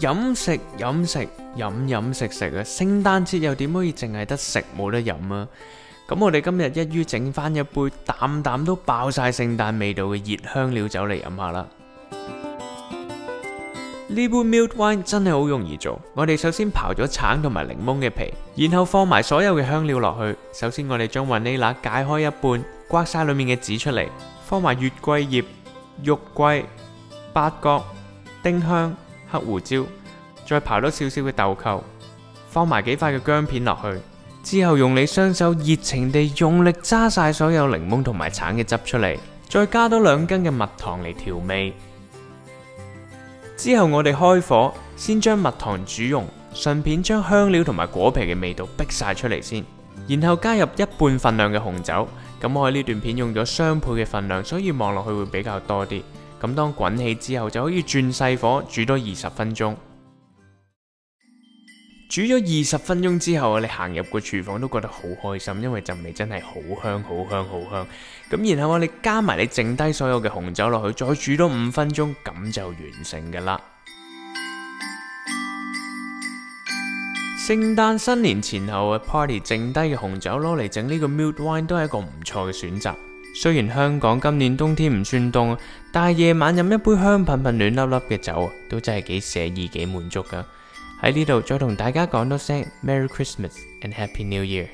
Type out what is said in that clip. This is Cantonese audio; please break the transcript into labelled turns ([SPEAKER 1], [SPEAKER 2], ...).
[SPEAKER 1] 飲食飲食飲飲食食啊！聖誕節又點可以淨係得食冇得飲啊？咁我哋今日一於整翻一杯啖啖都爆晒聖誕味道嘅熱香料酒嚟飲下啦。呢杯 Mulled Wine 真係好容易做，我哋首先刨咗橙同埋檸檬嘅皮，然後放埋所有嘅香料落去。首先我哋將雲呢拿解開一半，刮晒裏面嘅籽出嚟，放埋月桂葉、肉桂、八角、丁香、黑胡椒，再刨多少少嘅豆蔻，放埋幾塊嘅薑片落去。之後用你雙手熱情地用力揸晒所有檸檬同埋橙嘅汁出嚟，再加多2羹嘅蜜糖嚟調味。之後我哋開火，先將蜜糖煮溶，順便將香料同埋果皮嘅味道逼晒出嚟先，然後加入1半份量嘅紅酒。咁我喺呢段片用咗雙倍嘅份量，所以望落去會比較多啲。咁當滾起之後就可以轉細火煮多20分鐘。煮咗20分鐘之後，你行入個廚房都覺得好開心，因為陣味真係好香好香好香。咁然後我哋加埋你剩低所有嘅紅酒落去，再煮多5分鐘，咁就完成噶啦。聖誕新年前後嘅 party 剩低嘅紅酒攞嚟整呢個 Mulled Wine 都係一個唔錯嘅選擇。雖然香港今年冬天唔算凍，但係夜晚飲一杯香噴噴暖粒粒嘅酒都真係幾寫意幾滿足噶。喺呢度再同大家講多聲 Merry Christmas and Happy New Year。